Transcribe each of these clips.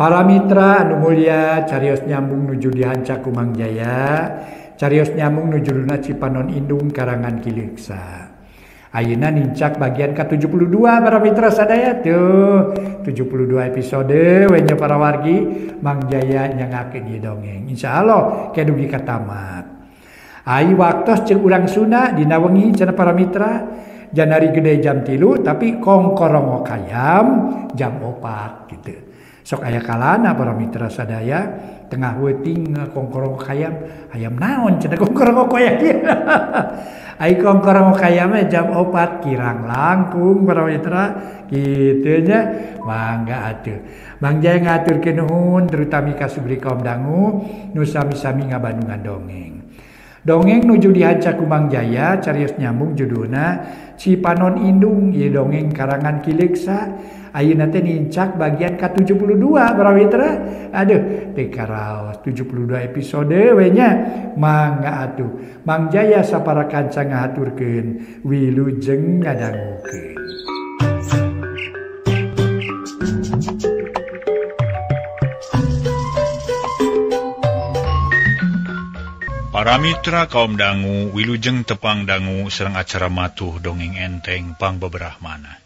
Para mitra anu mulia carios nyambung nuju dihanca Kumang Jaya, carios nyambung nuju duna Cipanon Indung karangan Kileuksa. Ayeuna nincak bagian ke-72 para mitra sadaya tuh 72 episode wenya para wargi Mang Jaya nyangakeun ieu dongeng. Insyaallah kedugi ka tamat. Ai waktos ceuk urang Sunda dina wengi cenah para mitra janari gede jam 3 tapi kongkorong kayam jam 4 gitu. Sok aya kalana para mitra sadaya tengah weuting kongkorong kayam hayam naon cenah kongkorong kayam. Ai kongkorong kayam jam 4 kirang langkung para mitra kitu nya mangga atuh. Mang Jaya ngaturkeun nuhun terutami ka subri kaum dangu nu sami-sami ngabandungan dongeng. Dongeng nuju dihanca ku Mang Jaya carios nyambung judulna Cipanon Indung ieu dongeng karangan Kileuksa. Ayeuna teh nincak bagian ke-72 para mitra. Aduh teh karaos 72 episode we nya. Mangga atuh Mang Jaya sapara kanca ngahaturkeun wilujeng ngadangukeun. Para mitra kaum dangu, wilujeng tepang dangu sareng acara matuh dongeng enteng pang beberahmana.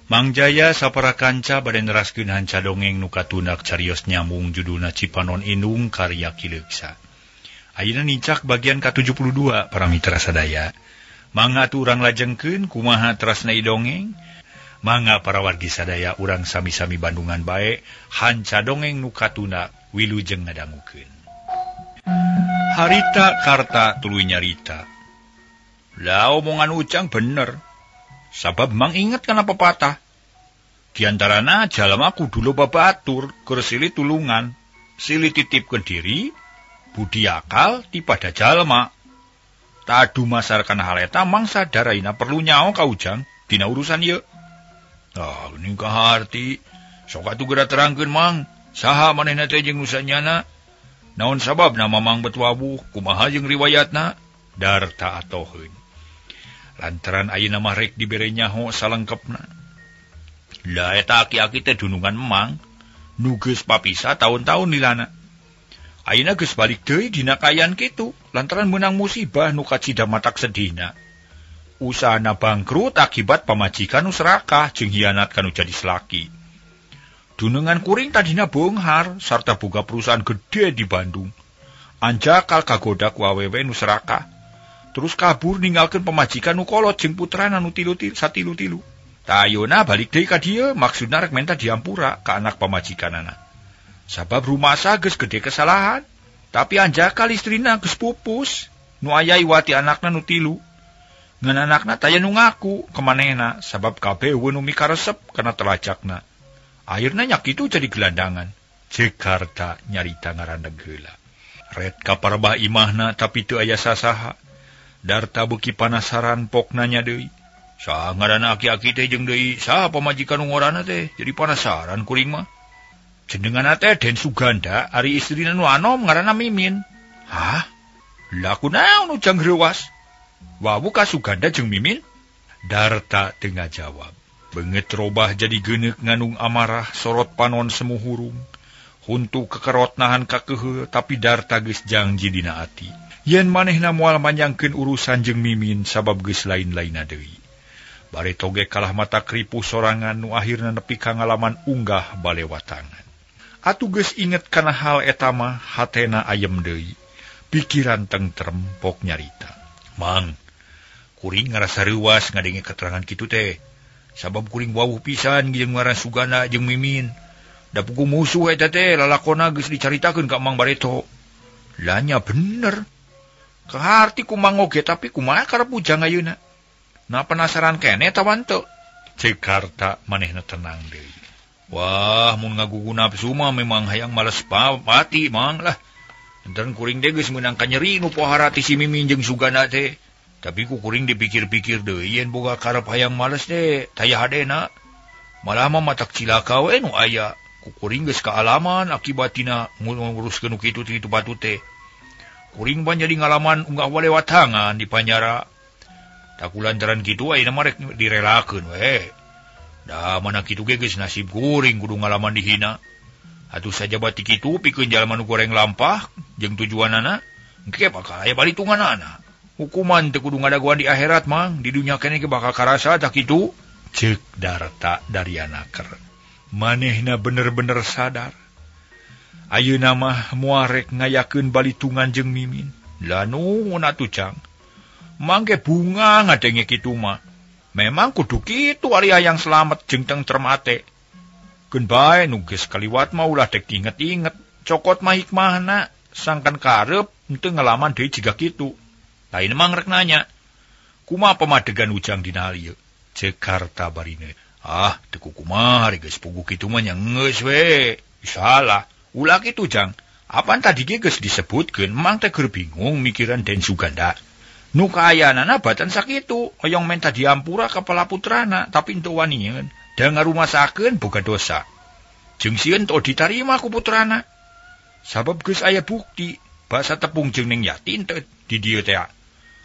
Mang Jaya sapara kanca bade neraskeun hanca dongeng nu katunak carios nyambung judulna Cipanon Indung karya Kileuksa. Ayeuna nincak bagian ke-72 para mitra sadaya. Mangga atuh urang lajengkeun kumaha terasna ieu dongeng. Mangga para wargi sadaya urang sami-sami bandungan bae hanca dongeng nu katunak wilujeng ngadangukeun. Harita karta tuluy nyarita. Lah omongan Ucang bener. Sabab mang inget kana pepatah. Di antarana jalma kudu loba batur, keur silih tulungan, silih titipkeun diri, budi akal ti pada jalma. Tadu masarkan hal eta mang sadaraina perlu nyaho ka Ujang dina urusan ieu. Ah, geuning kaharti. Sok atuh geura terangkeun mang, saha manehna teh jeung nusanyana? Naon sababna mamang betwawuh kumaha jeung riwayatna? Darta atoheun. Lantaran ayeuna mah rek dibere nyaho salengkepna. Lah eta aki-aki teh dunungan emang nu geus papisah taun-taun lilana. Ayeuna geus balik deui dina kaayaan kitu lantaran meunang musibah nu kacida matak sedihna. Usahana bangkrut akibat pamajikan nu serakah jeung hianat kanu jadi selaki. Dunungan kuring tadina beunghar sarta boga perusahaan gede di Bandung. Anjakal kagoda ku awewe nu serakah. Terus kabur ninggalkeun pamajikan nu kolot jeung putrana nu satilu-tilu. Tah ayeuna balik deui ka dieu maksudna rek menta diampura ka anak pamajikanana. Sabab rumasa geus gede kesalahan, tapi anjakal istrina geus pupus. Nu aya iwati anakna nu 3. Ngan anakna taya nu ngaku ka manehna sabab kabeh eueuh nu mikaresep kana telajakna. Akhirna nya kitu jadi gelandangan. Jakarta nyarita ngarandeg heula. Red ka parebah imahna tapi teu aya sasaha. Darta beuki panasaran pok nanya deui. Saha ngaranna aki-aki teh jeung deui saha pamajikan nu ngaranna teh jadi panasaran kuring mah. Jenenganna teh Den Suganda ari istrina nu anom ngaranna Mimin. Hah? Lah kunaon Ujang reuwas? Wawu ka Suganda jeung Mimin? Darta teu ngajawab. Beungeut robah jadi geuneuk ngandung amarah sorot panon semu hurung. Huntu kekerot nahan kakeuheu tapi Darta geus janji dina ati. Yen manehna moal manjangkeun urusan jeung Mimin sabab geus lain-lainna deui. Bare toge kalah mata kripuh sorangan nu akhirna nepi ka ngalaman unggah balewatangan. Atuh geus inget kana hal eta mah hatena ayem deui. Pikiran tentrem pok nyarita. Mang, kuring ngarasa reuwas ngadenge keterangan kitu teh. Sabab kuring wawuh pisan jeung ngaran Suganda jeung Mimin. Da puguh musuh eta teh lalakonna geus dicaritakeun ka Mang Bareto. Lah nya bener. Kaharti kumang oge tapi kumaha karep Ujang ayeuna? Na penasaran keneh tawan teu? Jakarta manehna tenang deui. Wah, mun ngagugu nafsu mah memang hayang males pati mang lah. Enten kuring teh geus meunang ka nyeri nu pohara ti si Mimin jeung Suganda teh. Tapi ku kuring dipikir-pikir deui yen boga karep hayang males teh taya hadena. Malah mah matak cilaka we nu aya. Ku kuring geus kaalaman akibatina nguruskeun nu kitu ti batu teh. Kuring pan jadi ngalaman unggah walewat tangan di penjara. Tak kulantaran kitu ayeuna mah rek direlakeun we. Da mana kitu ge geus nasib kuring kudu ngalaman dihina. Atuh saja batik itu pikeun jalma nu goreng lampah jeung tujuanana engke bakal aya balitunganana. Hukuman teu kudu ngadaguan di akhirat mang, di dunya keneh ge bakal karasa tak kitu. Ceuk Darta dari anaker. Manehna bener-bener sadar. Ayeuna mah moal rek ngayakeun balitungan jeung mimin. Lanuhun atuh cang. Mangke bunga ngadenge kitu mah. Memang kudu kitu ari hayang slamet jeung tentrem ate. Keun bae nu geus kaliwat mah ulah dek diinget-inget. Cokot mah hikmahna, sangkan karep henteu ngalaman deui jiga kitu. Lain mang rek nanya, kumaha pamadegan ujang dina hal ieu? Ceuk Karta barine. Teu kumaha ari geus pugu kitu mah nya geus we. Salah, ulah kitu jang. Apaan tadi ge geus disebutkeun, mang teh keur bingung mikiran Den Suganda. Nu kaayanana batan sakitu, hoyong menta diampura ka palaputrana, tapi henteu wanieun. Da ngarumasakeun boga dosa. Jeung sieun teu ditarima ku putrana. Sabab geus aya bukti, basa tepung jeung Neng Yati teu di dieu teh.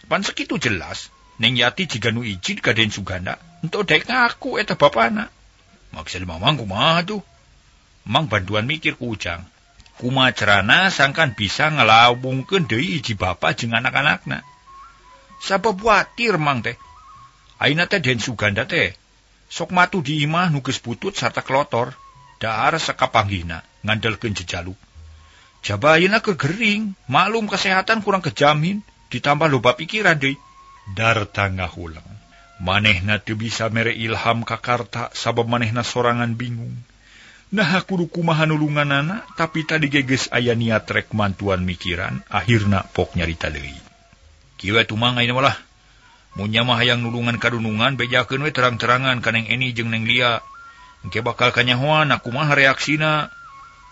Pan sakitu jelas, Neng Yati jiga nu ijin ka Den Suganda, henteu daek ngaku eta bapana. Maksud mamang kumaha tuh? Mang bantuan mikir ku Ujang. Kumaha carana sangkan bisa ngalawungkeun deui iji bapa jeung anak-anakna. Sabab watir mang teh. Ayeuna teh Den Suganda teh sok matu di imah nu geus putut sarta klotor, daar sakapanggihna ngandelkeun jejaluk. Jaba ayeuna keur gering, maklum kesehatan kurang kejamin. Ditambah loba pikiran deui. Darta ngahulang. Manehna teu bisa mere ilham ka Karta sabab manehna sorangan bingung. Nah kudu kumaha nulunganana, tapi tadi geus aya niat rek mantuan mikiran, akhirna pok nyarita deui. Kieu atuh mang ayeuna lah. Mun nya mah hayang nulungan kadunungan bejakeun we terang-terangan ka Neng Eni jeung Neng Lia. Engke bakal kanyahoan kumaha reaksina.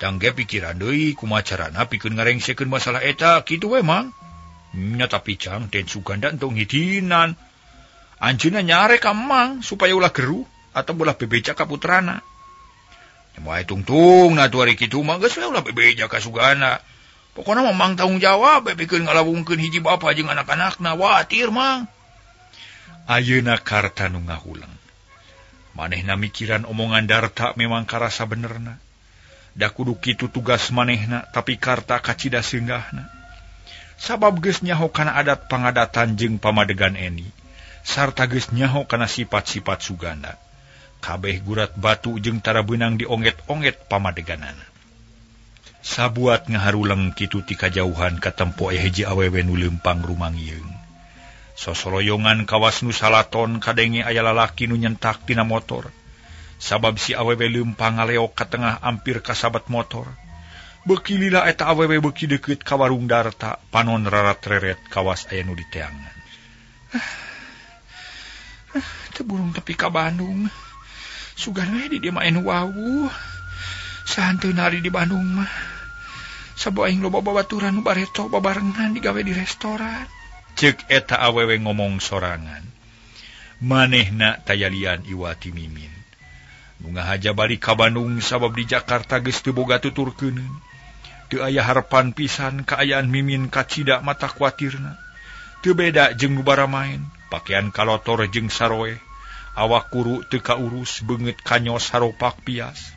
Tangge pikiran deui kumaha carana pikeun ngarengsekeun masalah eta kitu we mang. Nya tapi cang Den Suganda entong hidinan. Anjeunna nyare ka emang supaya ulah geru atau ulah bebeja ka putrana. Moal tungtung na tuh ari kitu mah geus ulah bebeja ka Suganda. Pokona mamang tanggung jawab pikeun ngalawungkeun hiji bapa jeung anak-anakna watir mang. Ayeuna Karta nu ngahulang. Manehna mikiran omongan Darta memang karasa benerna. Da kudu kitu tugas manehna tapi Karta kacida seunggahna. Sabab geus nyaho kana adat pangadatan jeung pamadegan Eni, sarta geus nyaho kana sifat-sifat Suganda. Kabeh gurat batu jeung tara beunang dionget-onget pamadeganana. Sabuat ngaharuleng kitu ti kajauhan katempo hiji awewe nu leumpang rumangieung. Sosoroyongan kawas nu salaton kadenge aya lalaki nu nyentak tina motor. Sabab si awewe leumpang ngaleok ka tengah ampir kasabat motor. Beuki lila eta awewe beuki deukeut ka warung Darta, panon rarat-reret kawas aya nu diteangan. Teu burung tepi ka Bandung. Sugan we di dieu mah enu wau. Sahanteuna ari di Bandung mah. Sabo aing loba babaturan nu bareto babarengan digawe di restoran. Ceuk eta awewe ngomong sorangan. Manehna tayalian iwati mimin. Nu ngahaja balik ka Bandung sabab di Jakarta geus teu boga tuturkeuneun. Teu aya harapan pisan kaayaan mimin kacida mata kuatirna. Teu beda jeung nu bara main, pakaian kalotor jeung saroe, awak kuru teu kaurus beungeut kanyos haropak pias.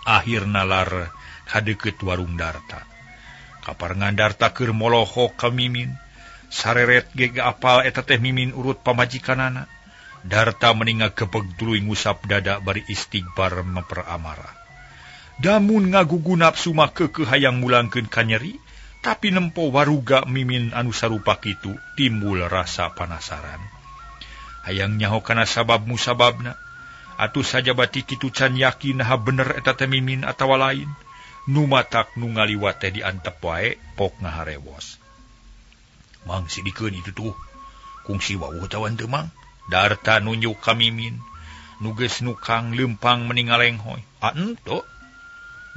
Akhirna lar kadeukeut warung Darta. Kaparengan Darta keur molohok ka mimin, sareret ge apal eta teh mimin urut pamajikanana. Darta meninga gebeg tuluy ngusap dada bari istighbar memperamarah. Damun ngagugu nafsu mah keukeuh hayang mulangkeun ka nyeri, tapi nempo waruga mimin anu sarupa kitu timbul rasa panasaran. Hayang nyaho kana sabab musababna, atuh saja bati kitu can yakin ha bener eta teh mimin atawa lain. Nu matak nu ngaliwat teh diantep wae pok ngaharewos. Mang sidikeun itu tuh, kungsi wawuh tawan teu mang. Darta nunjuk ka mimin, nu geus nukang leumpang meningalenghoy. Ento.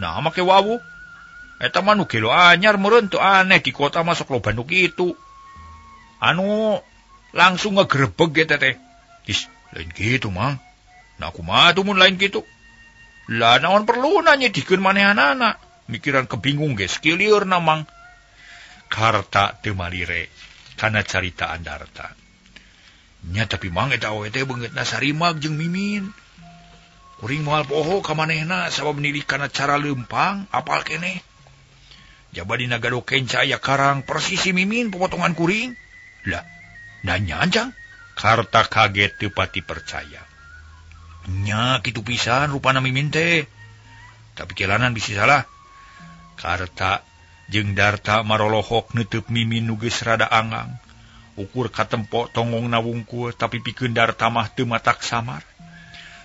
Nah make wawuh. Eta mah nu kilo anyar meureun teu aneh di kota masuk loba nu kitu. Anu langsung ngagrebeg eta teh. Is, lain kitu mang. Nah kumaha tuh mun lain kitu? Lah naon perlu nanya dikeun manehanana. Mikiran kebingung ge skilieurna mang. Karta teu malire kana caritaan Darta. Nya tapi mang eta awewe teh beungeutna sarimag jeung mimin. Kuring moal poho ka manehna sabab nilik kana cara leumpang apal keneh. Jaba dina gado kenca aya karang persis si Mimin popotongan kuring. Lah, nanya anjang. Karta kaget teu pati percaya. Nya kitu pisan rupana Mimin teh. Tapi kelanan bisi salah. Karta jeung Darta marolohok neuteuk Mimin nu geus rada angang. Ukur katempo tongongna wungkul tapi pikeun Darta mah teu matak samar.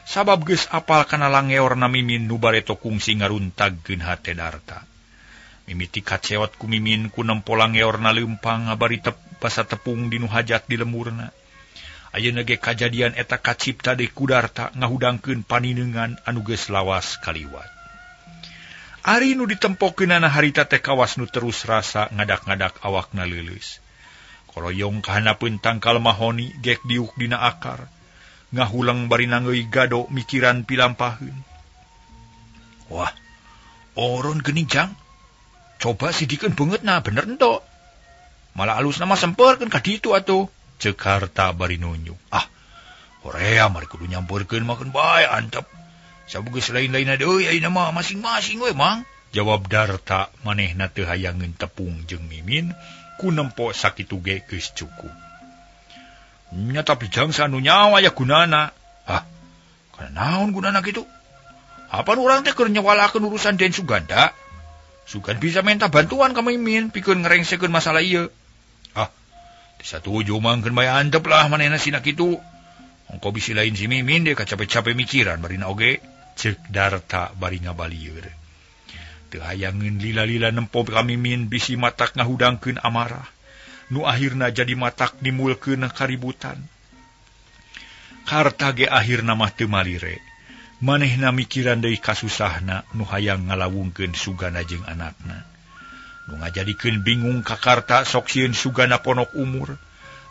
Sabab geus apal kana langeorna Mimin nu bareto kungsi ngaruntagkeun hate Darta. Mimiti kaceot ku Mimin ku nempo langeorna leumpang ngabari basa tepung dinu hajat di lemurna. Ayeuna ge kajadian eta kacipta deui ku Darta ngahudangkeun paninengan anu geus lawas kaliwat. Ari nu ditempokeunana harita teh kawas nu terus rasa ngadak-ngadak awakna leuleus. Koroyong kahanapeun tangkal mahoni gek diuk dina akar. Ngahulang bari nangeui gado mikiran pilampaheun. Wah, oron geuning jang. Coba sidikeun beungeutna bener ento. Malah alusna mah sempeurkeun ka ditu atuh. Ceuk Harta bari nunjuk. Korea mari kudu nyampeurkeun makeun bae antep. Sabab geus lain-lainna deui ayeuna mah masing-masing we Mang. Jawab Darta manehna teu hayangeun tepung jeung Mimin ku nempo sakitu ge geus cukup. Nya tapi jang sanu nyawa ya gunana. Kana naon gunana kitu? Apa urang teh keur nyawalakeun urusan Den Suganda? Sugan bisa minta bantuan ka Mimin pikeun ngerengsekeun masalah ieu. Disatuju mangkeun bae antep lah manehna sina kitu. Engko bisi lain si Mimin dia kacape-cape mikiran barina oge. Ceuk Darta bari ngabalieur. Teu hayangeun lila-lila nempo ka Mimin bisi matak ngahudangkeun amarah. Nu akhirna jadi matak dimulkeun kaributan. Karta ge akhirna mah teu malire. Manehna mikiran deui kasusahna nu hayang ngalawungkeun Sugana jeung anakna. Nu ngajadikeun bingung ka Karta sok sieun Sugana ponok umur.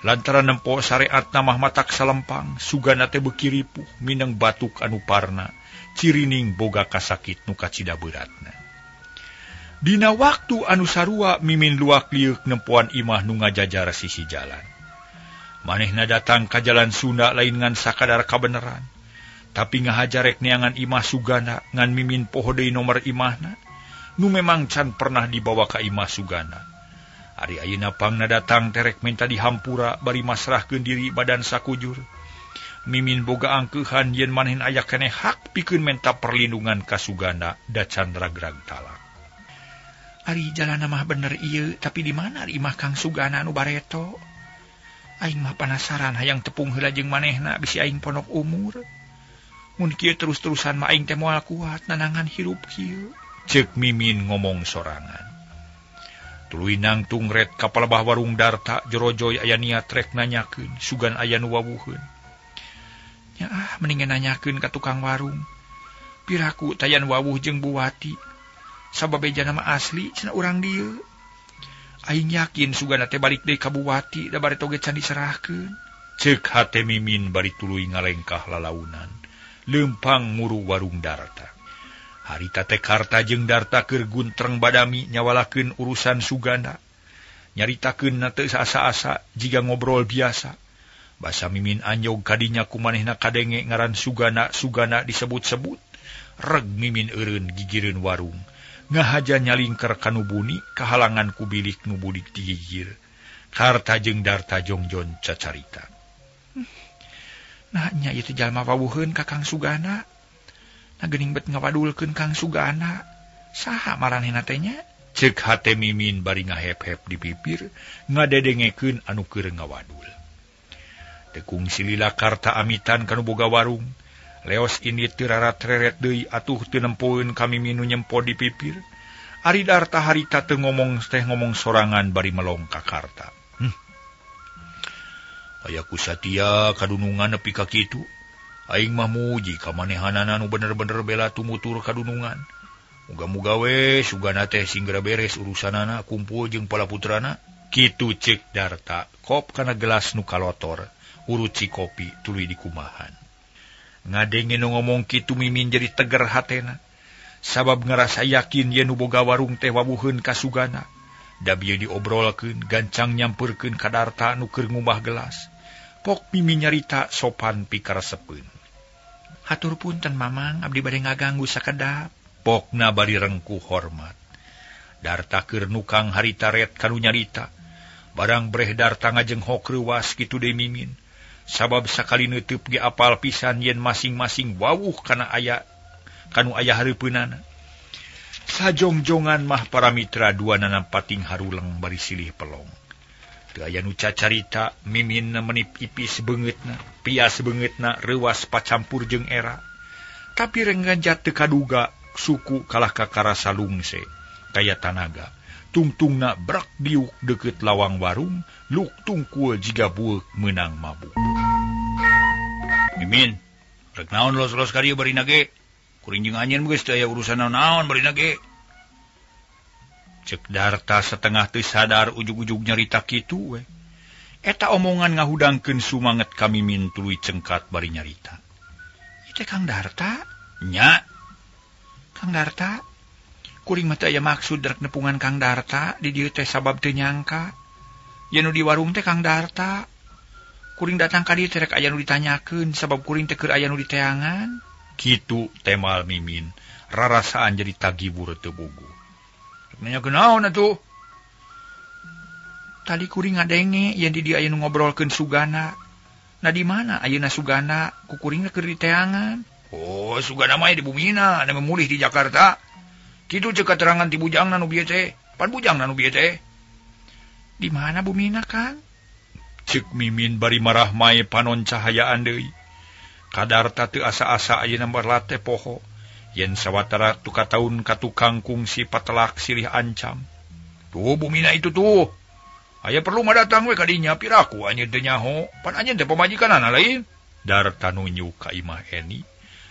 Lantaran nempo sareatna mah matak salempang, Sugana teh beuki ripuh mineng batuk anu parna, cirining boga kasakit nu kacida beuratna. Dina waktu anu sarua Mimin luak liuk nempoan imah nu ngajajar sisi jalan. Manehna datang ka jalan Sunda lain ngan sakadar kabeneran. Tapi ngahajarek neangan imah Sugana ngan Mimin poho deui nomor imahna. Nu memang can pernah dibawa ka imah Sugana. Ari ayeuna pangna datang terek minta dihampura bari masrahkeun diri badan sakujur. Mimin boga angkeuhan yen manehna aya keneh hak pikeun menta perlindungan ka Sugana da can ragrag talak. Ari jalanna mah bener ieu, tapi di mana imah Kang Sugana anu bareto? Aing mah penasaran hayang tepung heula jeung manehna bisi aing ponok umur. Mun kieu terus-terusan mah aing teh moal kuat nanangan hirup kieu. Ceuk Mimin ngomong sorangan. Tuluy nangtung ret ka palebah warung Darta jorojoy aya niat rek nanyakeun sugan aya nu wawuheun. Nya mendingan nanyakeun ka tukang warung. Piraku tayan wawuh jeung Buwati. Sabab ejana mah asli cenah urang dieu. Aing yakin Sugana teh balik deui ka Buwati da bari toge can diserahkeun. Ceuk hate Mimin bari tuluy ngalengkah lalaunan. Leumpang muru warung Darta. Harita teh Karta jeung Darta keur guntreng badami nyawalakeun urusan Sugana. Nyaritakeun na teu asa-asa jiga ngobrol biasa. Basa Mimin anjog kadinya ku manehna kadenge ngaran Sugana disebut-sebut. Reg Mimin eureun gigireun warung. Ngahaja nyalingker ka nu buni kahalangan ku bilik nu budik digigir. Karta jeung Darta jongjon cacarita. Nah nya ieu teh jalma wawuheun ka Kang Sugana. Nah geuning bet ngawadulkeun Kang Sugana. Saha maranehna teh nya? Ceuk hate Mimin bari ngahep-hep di bibir ngadedengekeun anu keur ngawadul. Tekung silila Karta amitan kanu boga warung. Leos ini teu rarat-reret deui atuh teu nempoeun ka Mimin nu nyempo di pipir. Ari Darta harita teu ngomong sorangan bari melong ka Karta. Aya kusatia kadunungan nepi ka kitu. Aing mah muji ka manehanana nu bener-bener bela tumutur kadunungan. Muga-muga we Sugana teh singgera beres urusanana kumpul jeung palaputrana. Kitu ceuk Darta kop kana gelas nu kalotor uruci kopi tuluy dikumahan. Ngadenge nu ngomong kitu Mimin jadi teger hatena. Sabab ngerasa yakin yen nu boga warung teh wawuheun ka Sugana. Da bieu diobrolkeun gancang nyampeurkeun ka Darta nu keur ngubah gelas. Pok Mimin nyarita sopan pikaresepeun. Hatur punten Mamang, abdi bade ngaganggu sakedap. Pokna bari rengkuh hormat. Darta keur nukang harita ret kanu nyarita. Barang breh darta ngajenghok reuas kitu deui Mimin. Sabab sakali neuteub ge apal pisan yen masing-masing wawuh kana aya kanu aya hareupeunana. Sajongjongan mah para mitra duanana pating haruleng bari silih pelong. Teu aya nu cacarita Mimin menip ipis beungeutna, pias beungeutna reuas pacampur jeung era. Tapi rengganjat teu kaduga suku kalah kakarasa lungse kaya tanaga. Tungtungna brak diuk deukeut lawang warung, luk tungkul jiga bueuk meunang mabuk. Mimin, rek naon los-los ka dieu barina ge? Kuring jeung anjeun geus teu aya urusan naon barina ge. Cek Darta setengah teu sadar ujug-ujug nyarita kitu we. Eta omongan ngahudangkeun sumanget ka Mimin tuluy cengkat bari nyarita. Ieu teh Kang Darta? Nya. Kang Darta, kuring mah teu aya maksud rek nepungan Kang Darta di dieu teh sabab teu nyangka. Yen nu di warung teh Kang Darta. Kuring datang ka dieu teh rek aya nu ditanyakeun sabab kuring teh keur aya nu diteangan. Kitu temal Mimin, rarasaan jadi tagibur teu bugu. Rek nanyakeun naon atuh? Tadi kuring ngadenge yen di dieu aya nu ngobrolkeun Sugana. Nah di mana ayeuna Sugana? Ku kuring keur diteangan. Oh, Sugana mah di bumina, anu memulih di Jakarta. Kitu ceuk katerangan ti bujangna nu bieu teh. Pan bujangna nu bieu teh? Di mana bumina, Kang? Ceuk Mimin bari marah mae panon cahayaan deui. Kadarta teu asa-asa ayeuna berlat teh poho. Yen sawatara tu kataun ka tukang kungsi patelak silih ancam. Tuh bumina itu tuh. Aya perlu mah datang we ka dinya piraku anjeun teh nyaho. Pan anjeun teh pamajikanana lain. Darta nunjuk ka Imah Eni.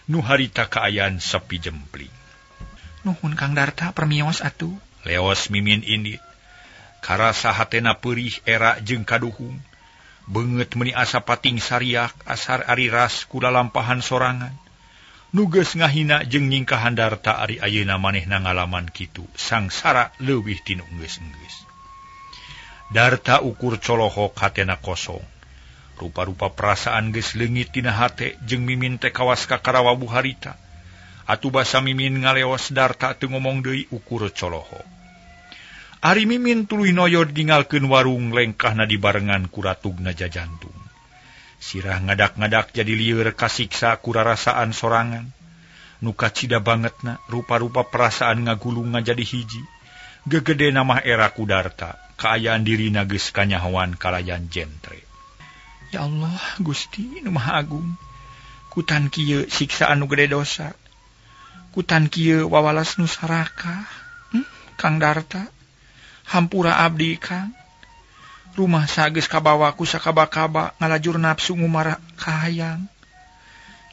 Nu harita kaayaan sepi jempling. Nuhun Kang Darta permios atuh. Leos Mimin indit. Karasa hatena peurih era jeung kaduhung. Beungeut meuni asa pating sariak asar ari ras ku lalampahan sorangan. Nu geus ngahina jeung nyingkahan Darta ari ayeuna manehna ngalaman kitu. Sangsara leuwih tinu enggeus-enggeus. Darta ukur colohok hatena kosong. Rupa-rupa perasaan geus leungit tina hate jeung Mimin teh kawas ka karawabu harita. Atuh basa Mimin ngaleos Darta teu ngomong deui ukur colohok. Ari Mimin tuluy noyod ninggalkeun warung lengkahna dibarengan ku ratugna jajantung. Sirah ngadak-ngadak jadi lieur kasiksa ku rarasaan sorangan. Nu kacida bangetna rupa-rupa perasaan ngagulung ngajadi hiji. Gegede namah era ku Darta, kaayaan dirina geus kanyahoan kalayan jentre. Ya Allah, Gusti nu Maha Agung. Kutan kieu siksaan nu gede dosa. Kutan kieu wawalas nu saraka. Kang Darta, hampura abdi Kang. Rumah sageus kabawaku sakaba-kaba ngalajur nafsu ngumara kahayang.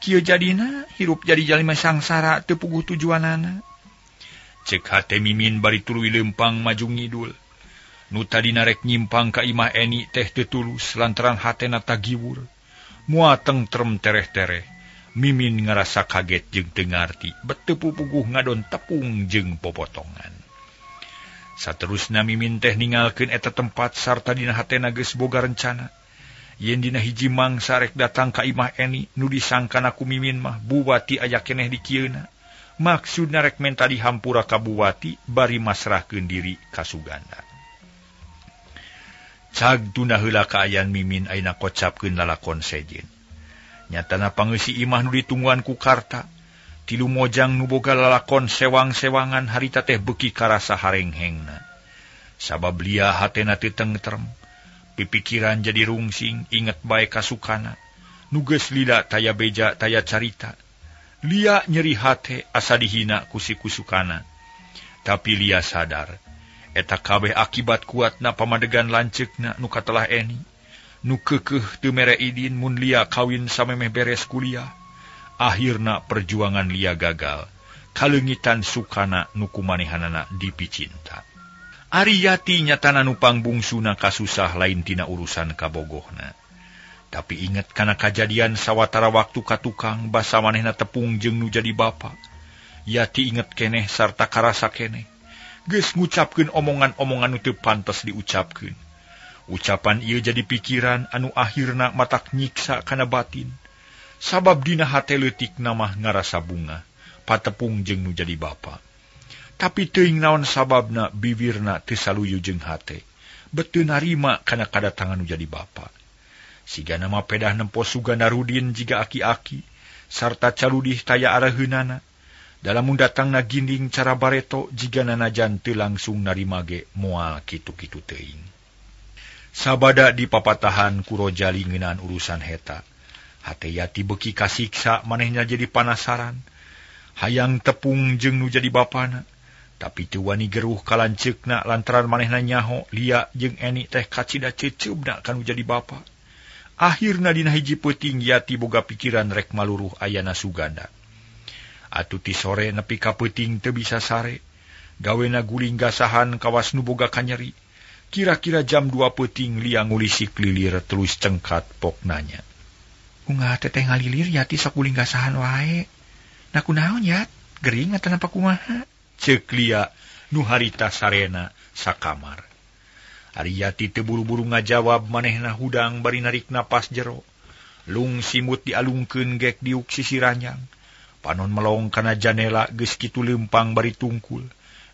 Kieu jadina hirup jadi jalima sangsara teu puguh tujuanana. Cek hate Mimin bari tuluy leumpang maju ngidul. Nu tadina rek nyimpang ka Imah Eni teh teu tulus lantaran hatena tagiwur. Mua tentrem tereh-tereh. Mimin ngarasa kaget jeung teu ngarti, beteu pupuguh ngadon tepung jeung popotongan. Saterusna Mimin teh ninggalkeun eta tempat sarta dina hatena geus boga rencana. Yen dina hiji mangsa rek datang ka Imah Eni, nu disangkana ku Mimin mah Buwati aya keneh di kieuna. Maksudna rek menta dihampura ka Buwati bari masrahkeun diri ka Suganda. Cag tunda heula kaayaan Mimin ayeuna kocapkeun lalakon sejen. Nyatana pangeusi imah nu ditungguan ku Karta. Tilu mojang nu boga lalakon sewang-sewangan harita teh beuki karasa harenghengna. Sabab lia hatena teu tentrem. Pipikiran jadi rungsing, inget bae kasukana. Nu geus lila taya beja taya carita. Lia nyeri hate asa dihina ku si kusukana. Tapi lia sadar. Eta kabeh akibat kuatna pamadegan lanceukna nu katelah Eni. Nu keukeuh teu mere idin mun lia kawin samemeh beres kuliah. Akhirna perjuangan lia gagal. Kaleungitan sukana nu kumanehanana dipicinta. Ari Yati nyatana nu pangbungsuna kasusah lain tina urusan kabogohna. Tapi inget kana kajadian sawatara waktu ka tukang basa manehna tepung jeung nu jadi bapa. Yati inget keneh sarta karasa keneh. Geus ngucapkeun omongan-omongan nu teu pantes diucapkeun. Ucapan ieu jadi pikiran anu akhirna matak nyiksa kana batin. Sabab dina hate leutik namah ngarasa bunga, patepung jeung nu jadi bapa. Tapi teuing naon sababna bibirna teu saluyu jeung hate, bet teu narima kana kadatangan nu jadi bapa. Sigana mah pedah nempo Suganda Rudin jiga aki-aki, sarta caludih taya araheunana. Dalam datangna ginding cara bareto jiga nanajan teu langsung narima ge moal kitu-kitu teuing. Sabada di papatahan Kurojali ngeunaan urusan heta. Hate Yati beuki kasiksa manehna jadi panasaran. Hayang tepung jeung nu jadi bapana. Tapi teu wani geruh kalanceukna lantaran manehna nyaho Lia jeung Eni teh kacida ceuceubna kanu jadi bapa. Akhirna dina hiji peuting Yati boga pikiran rek maluruh ayana Suganda. Atuh ti sore nepi ka peuting teu bisa sare. Gawena guling gasahan kawas nu boga kanyeri. Kira-kira jam 2 peuting Lia ngulisik lilir terus cengkat pok nanya. Ungah teteh ngalilir Yati sok guling gasahan wae. Na kunaon Yat? Gering atuh napa kumaha? Ceuk Lia nu harita sarena sakamar. Ari Yati teu buru-buru ngajawab manehna hudang bari narik napas jero. Lung simut dialungkeun gek diuk sisi ranjang. Panon melong kana janela geus kitu leumpang bari tungkul.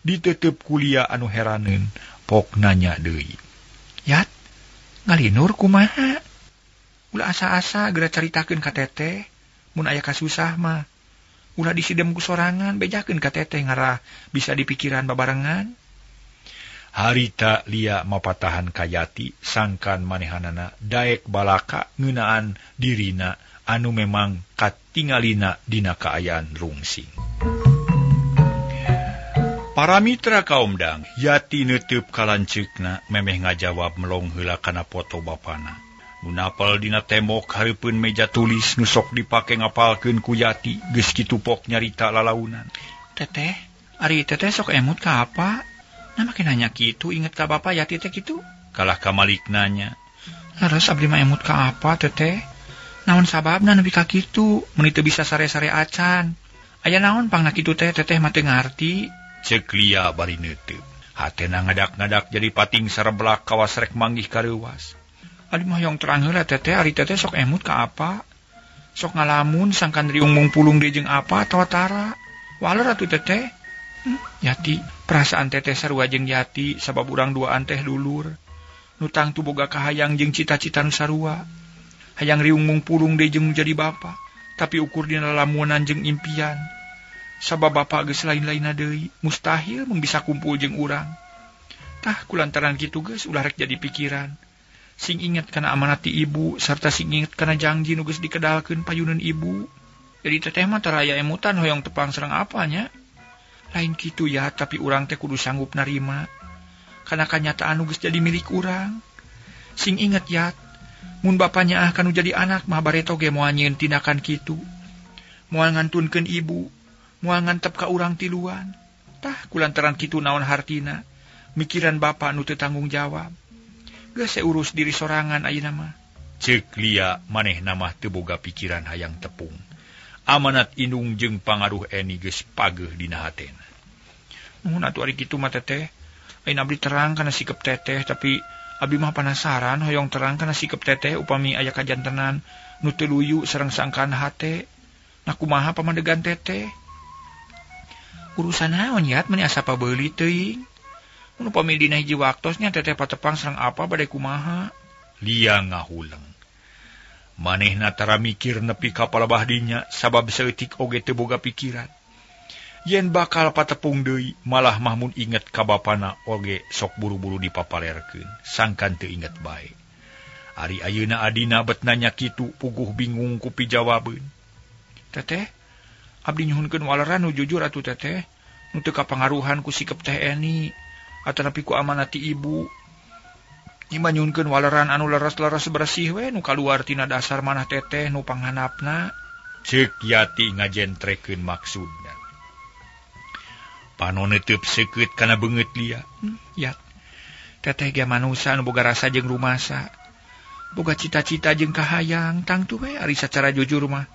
Diteuteup kuliah anu heraneun, pok nanya deui. Yat, ngalinur kumaha? Ulah asa-asa geura caritakeun ka teteh, mun aya kasusah mah. Ulah disidem ku sorangan, bejakeun ka teteh ngarah bisa dipikiran babarengan. Harita Lia mapatahan ka Yati, sangkan manehanana daek balaka ngeunaan dirina anu memang katingalina dina kaayaan rungsing. Para mitra kaumdang, Yati neuteub kalanceukna memeh ngajawab melong heula kana foto bapana. Nu napel dina tembok hareupeun meja tulis nu sok dipake ngapalkeun ku Yati, geus kitu pok nyarita lalaunan. Teteh, ari teteh sok emut ka apa? Na make nanya kitu inget ka bapa Yati teh kitu? Kalah ka Malik nanya. Laras abdi mah emut ka apa teteh? Naon sababna nepi ka kitu? Mun teu bisa sare-sare acan. Aya naon pangna kitu teh teteh mah teu ngarti. Ceuk Lia bari neuteub. Hatena ngadak-ngadak jadi pating sareblak kawas rek manggih kareuwas. Adi mah yong terang heula teteh, ari teteh sok emut ka apa? Sok ngalamun sangkan riung mung pulung deui jeung apa atawa tara. Waler atuh teteh. Yati, perasaan teteh sarua jeung Yati sabab urang duaan teh dulur. Nu tangtu boga kahayang jeung cita-cita nu sarua. Hayang riung mung pulung deui jeung jadi bapa, tapi ukur dina lamunan jeung impian. Sabab bapa geus lain-lainna deui, mustahil mung bisa kumpul jeung urang. Tah kulantaran kitu geus ulah rek jadi pikiran. Sing inget kana amanat ti ibu sarta sing inget kana janji nu geus dikedalkeun payuneun ibu. Jadi teteh mah teu aya emutan hoyong tepang sareng apanya. Lain kitu ya, tapi urang teh kudu sanggup narima. Kana kanyataan nu geus jadi milik urang. Sing inget ya, mun bapanya kanu jadi anak mah bareto ge moal nyieun tindakan kitu. Moal ngantunkeun ibu, moal ngantep ka urang tiluan. Tah kulantaran kitu naon hartina, mikiran bapa nu teu tanggung jawab. Geus urus diri sorangan ayeuna mah. Ceuk Lia manehna mah teu boga pikiran hayang tepung. Amanat indung jeung pangaruh Eni geus pageuh dina hatena. Nuhun atuh ari kitu mah teteh. Ayeuna abdi terang kana sikep teteh, tapi abdi mah penasaran hoyong terang kana sikep teteh upami aya kajantenan nu teu luyu sareng sangkan hate. Nah kumaha pamandegan teteh? Urusan naon yat meni asa pabeuli teuing? Mun upami dina hiji waktosnya teteh patepang sareng apa bade kumaha? Lia ngahuleng. Manehna tara mikir nepi ka palebah dinya sabab saeutik oge teu boga pikiran. Yen bakal patepung deui malah mah mun inget ka bapana oge sok buru-buru dipapalerkeun, sangkan teu inget bae. Ari ayeuna adina bet nanya kitu puguh bingung ku pijawabeun. Teteh, abdi nyuhunkeun waleran nu jujur atuh teteh, nu teu kapangaruhan ku sikep teh Eni, atanapi ku amanat ti ibu. Ima nyuhunkeun waleran anu leres-leres bersih we nu kaluar tina dasar manah teteh nu panghanapna. Ceuk Yati ngajentrekeun maksudna. Panon neuteub seukeut kana beungeut Lia. Yat, teteh ge manusa nu boga rasa jeung rumasa. Boga cita-cita jeung kahayang, tangtu we ari sacara jujur mah.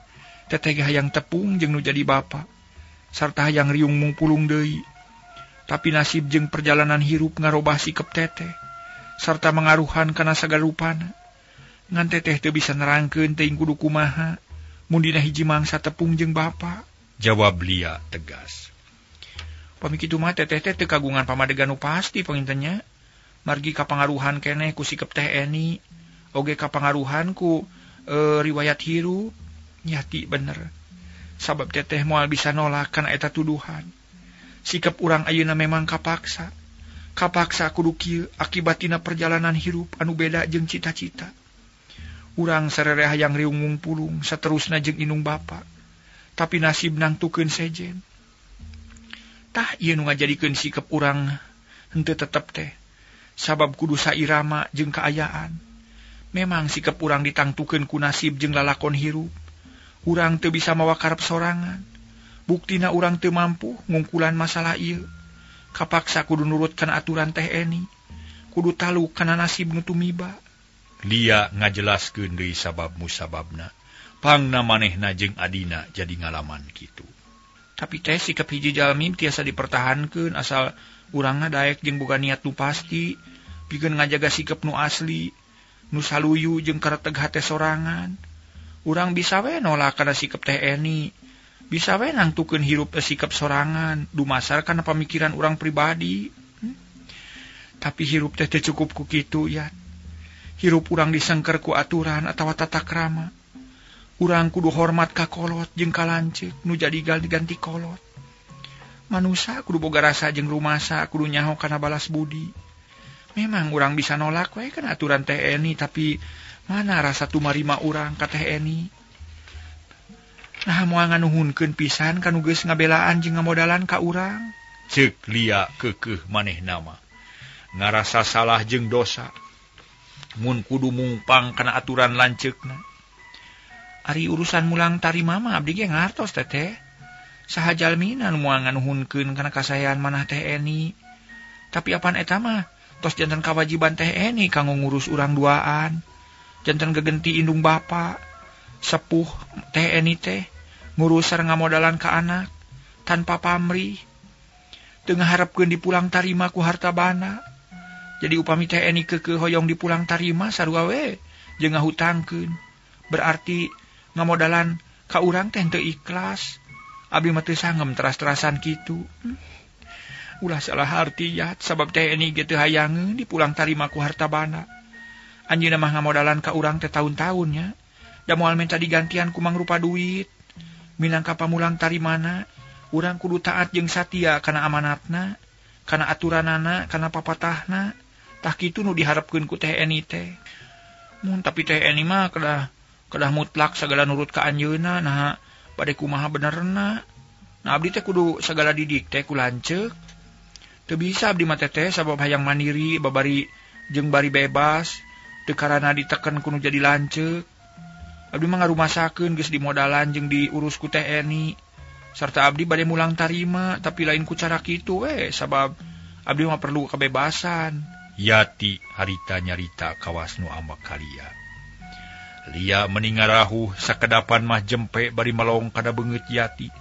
Teteh ge hayang tepung jeung nu jadi bapa. Sarta hayang riung mung pulung deui. Tapi nasib jeung perjalanan hirup ngarobah sikep teteh. Sarta mengaruhan kana sagarupana. Ngan teteh teu bisa nerangkeun teuing kudu kumaha. mun dina hiji mangsa tepung jeung bapa, jawab Lia tegas. Pami kitu mah teteh teh kagungan pamadegan nu pasti pangintennya. Margi kapangaruhan keneh ku sikep Teh Eni, oge kapangaruhan ku riwayat hirup. Nyati bener. Sabab teteh moal bisa nolak kana eta tuduhan. Sikep urang ayeuna memang kapaksa. Kapaksa kudu kieu akibatina perjalanan hirup anu beda jeung cita-cita. Urang sarere hayang riung ngungpulung saterusna jeung indung bapa. Tapi nasib nangtukeun sejen. Tah ieu nu ngajadikeun sikep urang henteu tetep teh. Sabab kudu sairama jeung kaayaan. Memang sikep urang ditangtukeun ku nasib jeung lalakon hirup. Urang teu bisa mawa karep sorangan. Buktina urang teu mampu ngungkulan masalah ieu. Kapaksa kudu nurut kana aturan Teh Eni. Kudu taluk kana nasib nu tumiba. Lia ngajelaskeun deui sabab musababna. Pangna manehna jeung adina jadi ngalaman kitu. Tapi teh sikep hiji jalmi tiasa dipertahankeun asal urangna daek jeung boga niat nu pasti, pikeun ngajaga sikep nu asli, nu saluyu jeung kareteg hate sorangan. Urang bisa we nolak kana sikep Teh Eni, bisa we nangtukeun hirup sikep sorangan, dumasar kana pamikiran urang pribadi. Tapi hirup teh teu cukup ku kitu ya. Hirup urang disengker ku aturan atawa tata krama. Urang kudu hormat ka kolot jeung ka lanceuk nu jadi ganti kolot. Manusia kudu boga rasa jeung rumasa, kudu nyaho kana balas budi. Memang urang bisa nolak we kana aturan Teh Eni, tapi mana rasa tumarima urang ka Teh Eni? Nah moal nganuhunkeun pisan kanu geus ngabelaan jeung ngamodalan ka urang. Ceuk Lia keukeuh manehna mah. Ngarasa salah jeung dosa. Mun kudu mungpang kana aturan lanceukna. Ari urusan mulang tarima mah abdi ge ngartos teteh. Saha jalmina nu moal nganuhunkeun kana kasayan manah Teh Eni. Tapi apan eta mah tos janten kawajiban Teh Eni kanggo ngurus urang duaan. Janten gegenti indung bapa. Sepuh Teh Eni teh ngurus sareng ngamodalan ka anak tanpa pamrih. Teu ngaharepkeun dipulang tarima ku harta bana. Jadi upami Teh Eni keukeuh hoyong dipulang tarima sarua we jeung ngahutangkeun. Berarti ngamodalan ka urang teh teu ikhlas. Abdi mah teu sangem teras-terasan kitu. Ulah salah arti ya, sabab Teh Eni ge teu hayangeun dipulang tarima ku harta bana. Anjeunna mah ngamodalan ka urang teh tahun-tahun nya. Da moal minta digantian ku mangrupa duit. Minangka pamulang tarimana, urang kudu taat jeung satia kana amanatna, kana aturanana, kana papatahna. Tah kitu nu diharepkeun ku Teh Eni teh. Mun tapi Teh Eni mah kedah mutlak sagala nurut ka anjeunna, nah bade kumaha benerna. Nah abdi teh kudu sagala didik teh ku lanceuk. Teu bisa abdi mah teteh sabab hayang mandiri, babari jeung bari bebas, teu karana diteken kudu jadi lanceuk. Abdi mah ngarumasakeun geus dimodalan jeung diurus ku Teh Eni. Sarta abdi bade mulang tarima, tapi lain ku cara kitu we, sabab abdi mah perlu kebebasan. Yati harita nyarita kawas nu ambak ka Lia. Lia meningarahu sakedapan mah jempe bari melong kada beungeut Yati.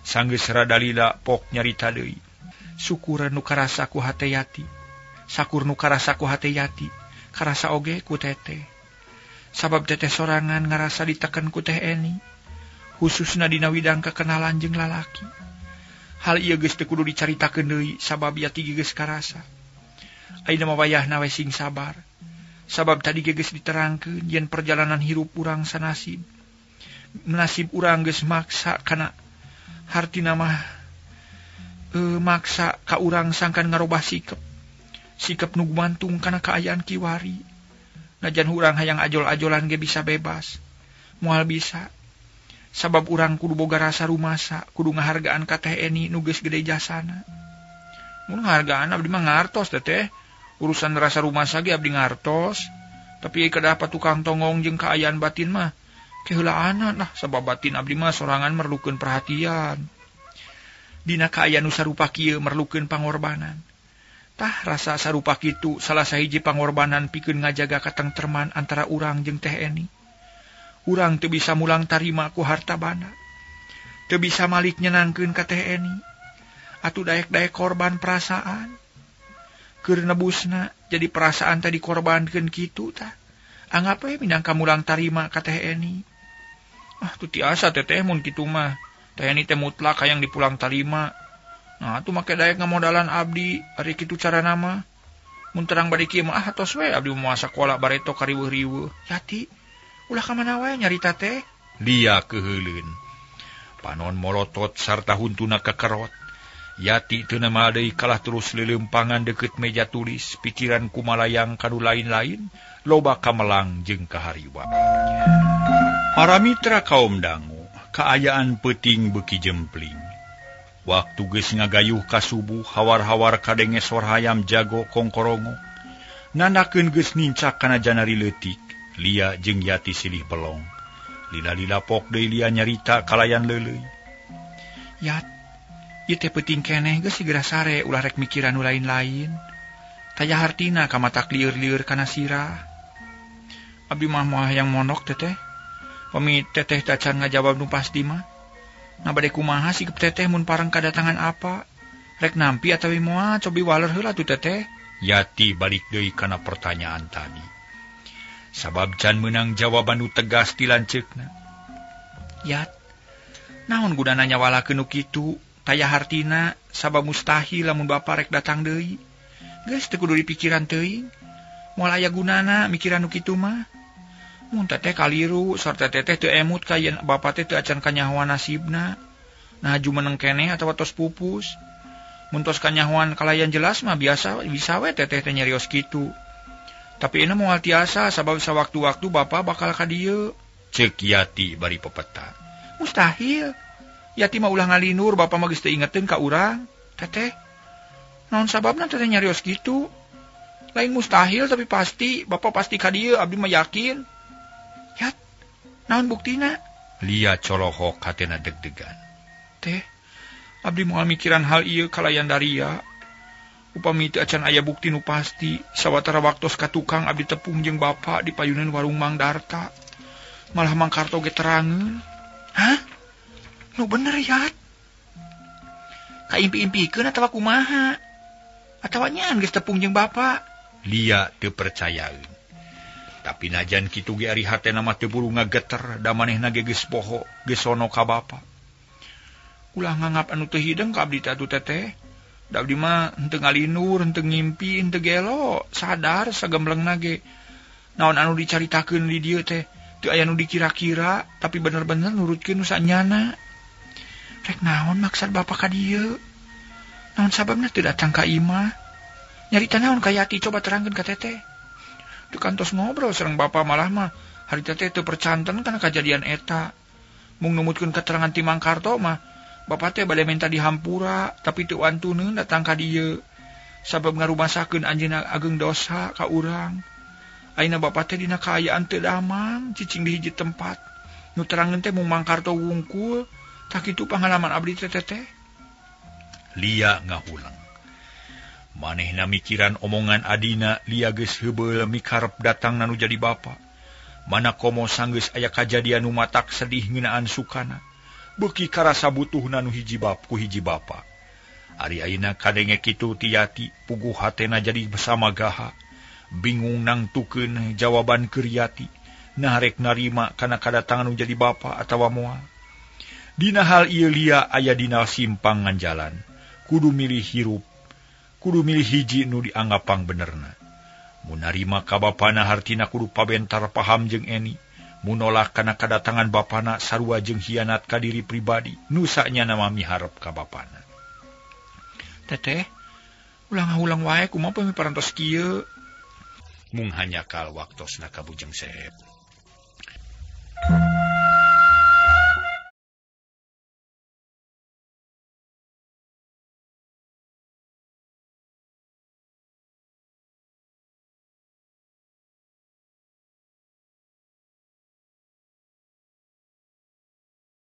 Sanggeus rada lila pok nyarita deui. Syukuran nu karasa ku hate Yati. Sakur nu karasa ku hate Yati, karasa oge ku teteh. Sabab teteh sorangan ngarasa diteken ku Teh Eni, khususna dina widang kekenalan jeung lalaki. Hal ieu geus teu kudu dicaritakeun deui sabab Yati geus karasa. Ayeuna mah wayahna we sing sabar. Sabab tadi geus diterangkeun yen perjalanan hirup urang sanasib. Nasib urang geus maksa kana hartina mah maksa ka urang sangkan ngarobah sikep. Sikep nu gumantung kana kaayaan kiwari. Najan urang hayang ajol-ajolan ge bisa bebas. Moal bisa. Sabab urang kudu boga rasa rumasa, kudu ngahargaan ka Teh Eni nu geus gede jasana. Mun ngahargaan abdi mah ngartos teteh. Urusan rasa rumasa ge abdi ngartos. Tapi kedah patukang tongong jeung kaayaan batin mah keheulaan lah, sabab batin abdi mah sorangan merlukeun perhatian. Dina kaayaan nu sarupa kieu merlukeun pangorbanan. Tah rasa sarupa kitu salah sahiji pangorbanan pikeun ngajaga katengtreman antara urang jeung Teh Eni. Urang teu bisa mulang tarima ku harta bana. Teu bisa malik nyenangkeun ka Teh Eni. Atuh daek-daek korban perasaan. Keur nebusna jadi perasaan tadi korbankeun kitu tah. Anggap we minangka mulang tarima ka Teh Eni. Tu tiasa teteh mun kitu mah. Teh ini teh mutlak hayang dipulang tarima. Nah, tu make daek ngamodalan abdi, ari kitu cara nama. Mun terang bade kieu mah tos we abdi moal sakola bareto kariweuh-riweuh. Yati, ulah ka mana wae nyarita teh? Lia keheuleun. Panon molotot sarta huntuna kekerot. Yati teu nama deui kalah terus leuleumpangan deukeut meja tulis, pikiran kumalayang kanu lain-lain, loba kamelang jeung kahariwa. Para mitra kaum dangu, kaayaan peuting beuki jempling. Waktu geus ngagayuh ka subuh, hawar-hawar kadenge sor hayam jago kongkorongo. Nandakeun geus nincak kana janari leutik, Lia jeung Yati silih belong. Lila-lila pok deui Lia nyarita kalayan leuleuy. Yat, ieu teh peuting keneh geus sigera sare ulah rek mikiran nu lain-lain. Taya hartina ka matak lieur-lieur kana sirah. Abdi mah moal hayang mondok teteh. Pami teteh tacan ngajawab nu pasti mah. Nah bade kumaha sigep teteh mun pareng kadatangan apa? Rek nampi atawi moal cobi waler heula tu teteh. Yati balik deui kana pertanyaan tadi. Sabab can meunang jawaban nu tegas ti lanceukna. Yat, naon gunana nyawalakeun nu kitu? Taya hartina sabab mustahil lamun bapa rek datang deui. Geus teu kudu dipikiran teuing. Moal aya gunana mikiran nu kitu mah. Mun teteh kaliru sarta teteh teu emut ka yen bapa teh teu acan kanyahoan nasibna. Nah jumeneng keneh atawa tos pupus. Mun tos kanyahoan kalayan jelas mah biasa bisa we teteh teh nyarios kitu. Tapi ini moal tiasa sabab sawaktu-waktu bapa bakal ka dieu. Ceuk Yati bari pepeta. Mustahil. Yati mah ulah ngalinur bapa mah geus teu ingeteun ka urang. Teteh, naon sababna teteh nyarios kitu? Lain mustahil tapi pasti, bapa pasti ka dieu abdi mah yakin. Yat, naon buktina? Lia colohok hatena deg-degan. Teh, abdi moal mikiran hal ieu kalayan daria. Upami teu acan aya bukti nu pasti, sawatara waktos ka tukang abdi tepung jeung bapa di payunan warung Mang Darta. Malah Mang Karto ge terangeun. Hah? Nu bener Yat? Kaimpi-impikeun atawa kumaha? Atawa nyaan geus tepung jeung bapa? Lia teu percayaeun. Tapi najan kitu ge ari hatena mah teu buru ngageter, da manehna ge geus poho, geus sono ka bapa. Ulah nganggap anu teu hideung ka abdi teh atuh teteh. Da abdi mah henteu ngalinur, henteu ngimpi, henteu gelo, sadar sagemblengna ge. Naon anu dicaritakeun di dieu teh teu aya nu dikira-kira, tapi bener-bener nurutkeun nu sanyana. Rek naon maksud bapa ka dieu? Naon sababna teu datang ka imah? Nyarita naon ka Yati coba terangkeun ka teteh. Teu kantos ngobrol sareng bapa malah mah hari teteh teu percanten kana kajadian eta. Mung numutkeun keterangan ti Mang Karto mah bapa teh bade minta dihampura tapi teu wantuneun datang ka dieu. Sabab ngarumasakeun anjeunna ageng dosa ka urang. Ayeuna bapa teh dina kaayaan teu damang cicing di hiji tempat. Nu terangkeun teh mung Mang Karto wungkul. Tak itu pengalaman abdi teteh. Lia ngahulang. Manehna mikiran omongan adina, Lia geus heubeul mikarep datang nanu jadi bapa. Mana komo sanggeus aya kajadian nu matak sedih ngeunaan sukana. Beuki karasa butuhna nu hiji bapa. Ari ayeuna kadenge kitu ti Yati, puguh hatena jadi bersama gaha. Bingung nangtukeun jawaban keur Yati. Nah rek narima kana kadatangan nu jadi bapa atawa moal. Dina hal ieu Lia aya dina simpangan jalan. Kudu milih hirup. Kudu milih hiji nu dianggapang benerna. Mun narima ka bapana hartina kudu pabentar paham jeung eni. Mun nolak kana kadatangan bapana sarua jeung hianat ka diri pribadi. Nu sanyana mah miharep ka bapana. Teteh, ulang wae kumaha pamiparantos kieu. Mung hanya kal waktosna ka Bujang Seep.